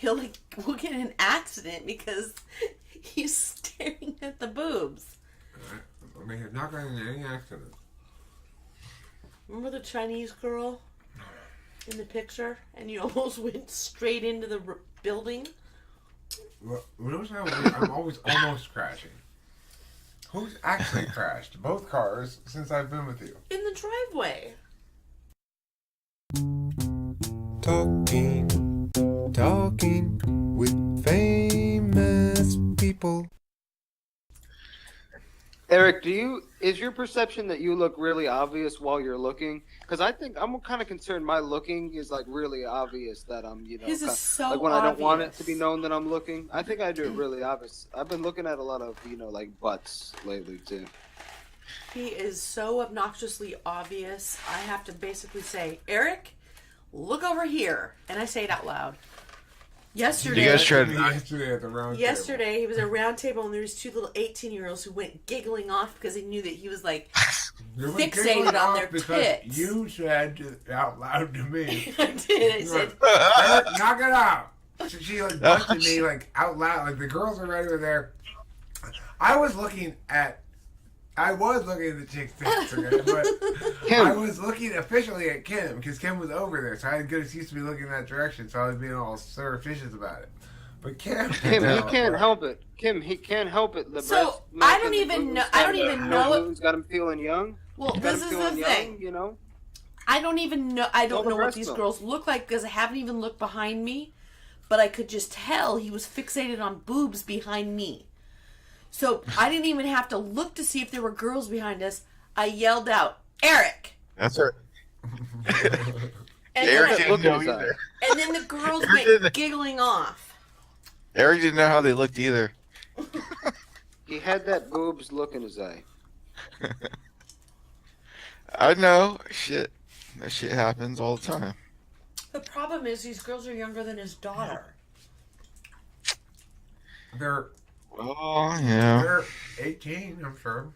will get in an accident because he's staring at the boobs. I mean, he's not getting in any accident. Remember the Chinese girl in the picture, and you almost went straight into the building? Well, notice how I'm always almost crashing. Who's actually crashed both cars since I've been with you? In the driveway. Talking with famous people. Eric, is your perception that you look really obvious while you're looking? Because I think I'm kind of concerned my looking is like really obvious that I'm, His is so like when obvious. I don't want it to be known that I'm looking. I think I do it really obvious. I've been looking at a lot of, like butts lately too. He is so obnoxiously obvious. I have to basically say, Eric, look over here. And I say it out loud. Yesterday, You guys tried yesterday at the round table. he was at a round table and there was two little 18-year-olds who went giggling off because they knew that he was like fixated on their tits. You said out loud to me. I did. I said, Eric, knock it out. She like busted me like out loud. Like the girls are right over there. I was looking at the chick's tits, okay? But I was looking officially at Kim because Kim was over there, so I had a good excuse to be looking in that direction. So I was being all surreptitious about it. But Kim, he can't help it. Kim, he can't help it. The so I don't even know. I don't even know. It's got him feeling young. Well, this is the thing. I don't even know. I don't know what these girls look like because I haven't even looked behind me. But I could just tell he was fixated on boobs behind me. So I didn't even have to look to see if there were girls behind us. I yelled out, "Eric!" That's her. And Eric didn't know either. And then the girls went giggling off. Eric didn't know how they looked either. He had that boobs look in his eye. I know. Shit. That shit happens all the time. The problem is these girls are younger than his daughter. They're yeah. They're 18, I'm sure.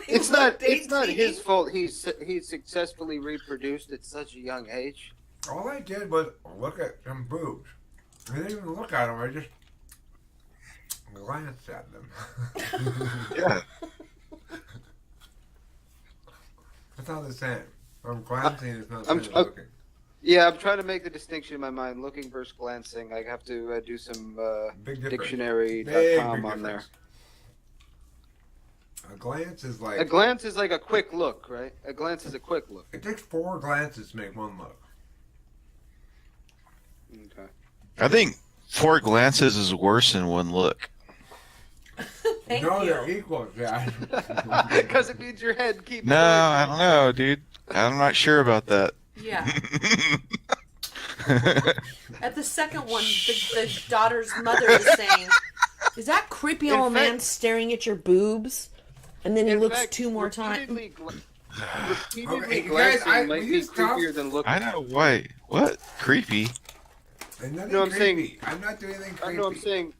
It's not his fault. He successfully reproduced at such a young age. All I did was look at some boobs. I didn't even look at them. I just glanced at them. Yeah. That's not the same. I'm glancing. It's not the same as looking. Yeah, I'm trying to make the distinction in my mind. Looking versus glancing. I have to do some dictionary.com on there. A glance is like... A glance is like a quick look, right? A glance is a quick look. It takes 4 glances to make one look. Okay. I think 4 glances is worse than 1 look. Thank no, you. they're equal, yeah. Because it means your head keeps... No, I don't know, dude. I'm not sure about that. Yeah. At the second one, the daughter's mother is saying, "Is that creepy old man staring at your boobs?" And then he looks 2 more times. Repeatedly glancing might be creepier than looking. I know why. What? Creepy? No, I'm saying... I'm not doing anything creepy. I know I'm saying...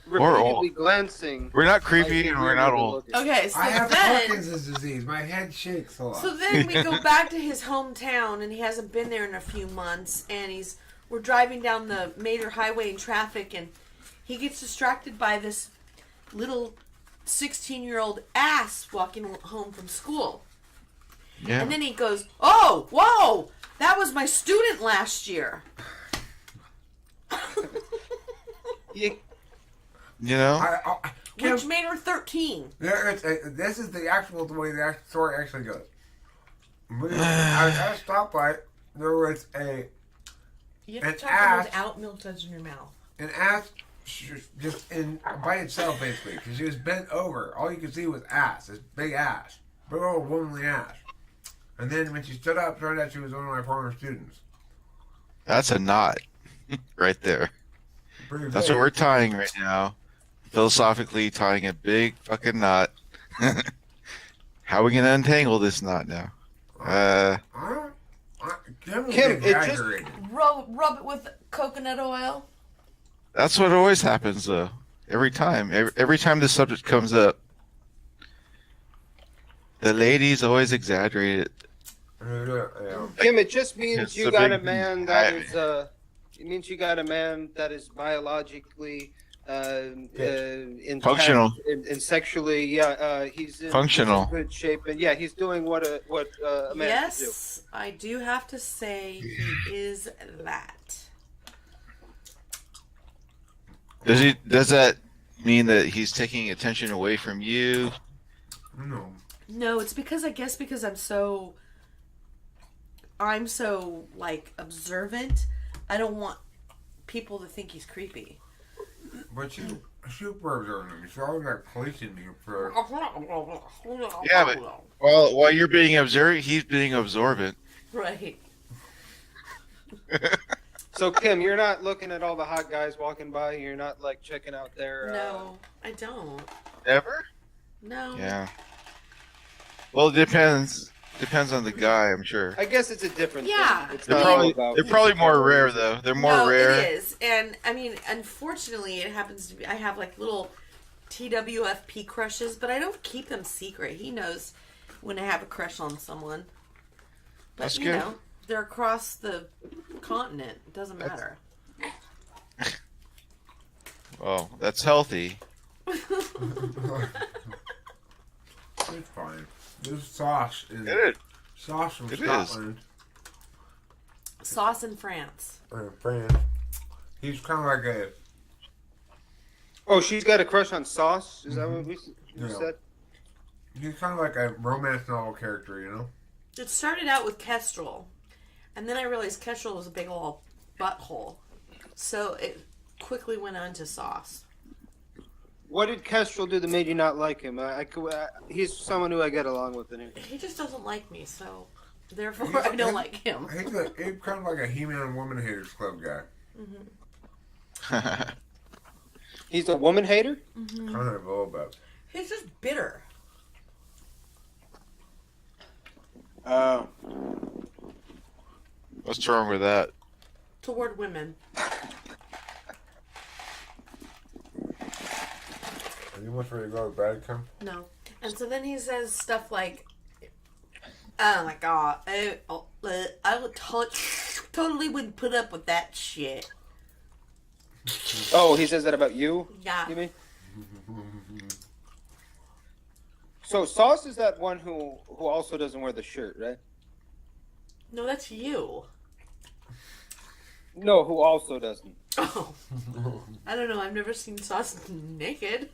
We're Repeatedly glancing... We're not creepy and we're not old. Okay, so I have then... Parkinson's disease. My head shakes a lot. So then we go back to his hometown, and he hasn't been there in a few months, and we're driving down the major highway in traffic, and he gets distracted by this little 16-year-old ass walking home from school. Yeah. And then he goes, "Oh, whoa, that was my student last year." You know? Which made her 13. This is the way the story actually goes. I was at a stoplight. There was You have an to talk ass without milk touching your mouth. An ass just by itself, basically, because she was bent over. All you could see was ass, this big ass, big old womanly ass. And then when she stood up, turned out she was one of my former students. That's a knot right there. That's what we're tying right now. Philosophically tying a big fucking knot. How are we going to untangle this knot now? Kim, it just... Rub it with coconut oil. That's what always happens, though. Every time. Every time this subject comes up, the ladies always exaggerate it. Kim, it just means you got a man that is It means you got a man that is biologically intact Functional. and sexually, he's in Functional. good shape, and he's doing what a man should do. Yes, I do have to say he is that. Does that mean that he's taking attention away from you? No. No, it's because I'm so like observant. I don't want people to think he's creepy. But you super observant. He's always like policing you for. Yeah, but while you're being observant, he's being absorbent. Right. So Kim, you're not looking at all the hot guys walking by. You're not like checking out their. No, I don't. Ever? No. Yeah. Well, it depends. Depends on the guy, I'm sure. I guess it's a different. Yeah. Thing. It's They're probably more rare though. They're more rare. It is, and I mean, unfortunately, it happens to be. I have like little TWFP crushes, but I don't keep them secret. He knows when I have a crush on someone. But That's you good. know, they're across the continent. It doesn't matter. Well, that's healthy. It's fine. This sauce is. It is. Sauce from It is. Scotland. Sauce in France. France. He's kind of like a. Oh, she's got a crush on Sauce. Is that what we said? He's kind of like a romance novel character, you know? It started out with Kestrel, and then I realized Kestrel was a big old butthole, so it quickly went on to Sauce. What did Kestrel do that made you not like him? He's someone who I get along with. He just doesn't like me, so therefore I don't like him. He's kind of like a He-Man Woman Haters Club guy. Mm-hmm. He's a woman hater? Kind of a little bit. He's just bitter. What's wrong with that? Toward women. Are you much ready to go to bed, Kim? No. And so then he says stuff like, oh my god, I would totally wouldn't put up with that shit. Oh, he says that about you? Yeah. You mean? So Sauce is that one who also doesn't wear the shirt, right? No, that's you. No, who also doesn't. Oh. I don't know, I've never seen Sauce naked.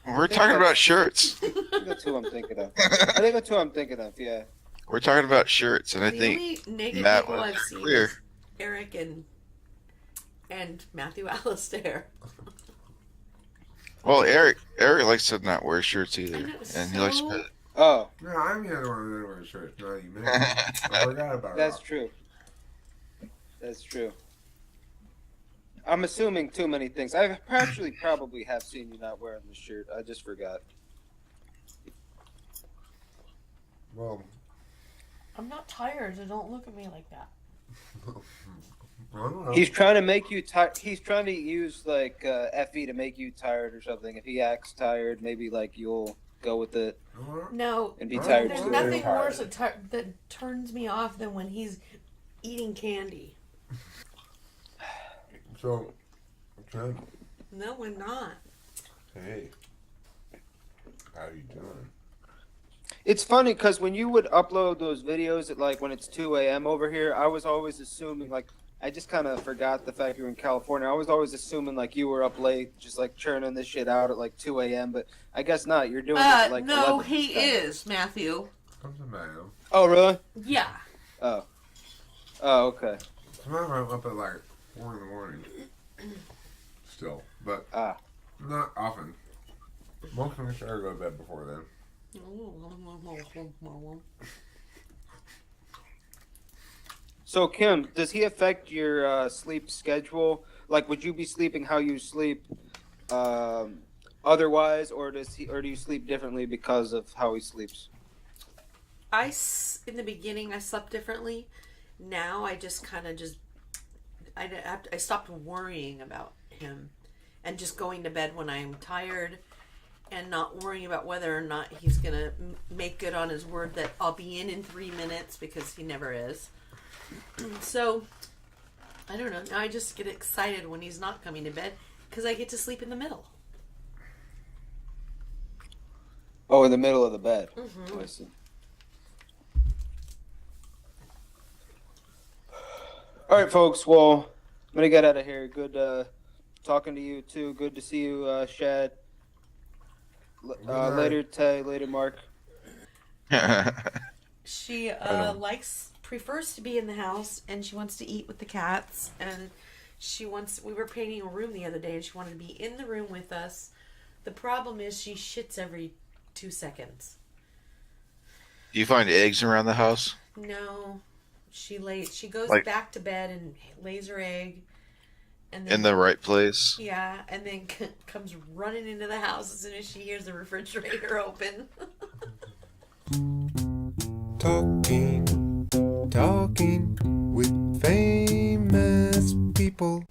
We're talking about shirts. I think that's who I'm thinking of. Yeah. We're talking about shirts, and I The think only naked Matt people was I've seen clear. is Eric and Matthew Alistair. Well, Eric likes to not wear shirts either, I know, and he likes so- to. Oh, No, I'm the other one that wears shirts, not you, man. I forgot about that's that. true. That's true. I'm assuming too many things. I probably have seen you not wearing the shirt. I just forgot. Well, I'm not tired, so don't look at me like that. I don't know. He's trying to make you tired. He's trying to use like FE to make you tired or something. If he acts tired, maybe like you'll go with it No, and be tired there's too. nothing worse that turns me off than when he's eating candy. So, okay. No, we're not. Hey, how you doing? It's funny because when you would upload those videos at like when it's 2 a.m. over here, I was always assuming like I just kind of forgot the fact you were in California. I was always assuming like you were up late, just like churning this shit out at like 2 a.m. But I guess not. You're doing it at like no, 11 he time. is, Matthew. Something mayo. Oh really? Yeah. Oh. Oh okay. Sometimes I'm up at like 4 in the morning. Still, but not often. Most of us try to go to bed before then. So Kim, does he affect your sleep schedule? Like, would you be sleeping how you sleep otherwise, or do you sleep differently because of how he sleeps? In the beginning, I slept differently. Now I just kind of I stopped worrying about him and just going to bed when I'm tired and not worrying about whether or not he's going to make good on his word that I'll be in 3 minutes, because he never is. So, I don't know. Now I just get excited when he's not coming to bed because I get to sleep in the middle. Oh, in the middle of the bed. Mm-hmm. I see. All right, folks. Well, I'm gonna get out of here. Good talking to you too. Good to see you, Shad. Later, Tay. Later, Mark. She prefers to be in the house, and she wants to eat with the cats. And we were painting a room the other day, and she wanted to be in the room with us. The problem is she shits every 2 seconds. Do you find eggs around the house? No, she goes back to bed and lays her egg, and then, in the right place. Yeah, and then comes running into the house as soon as she hears the refrigerator open. Talking with famous people.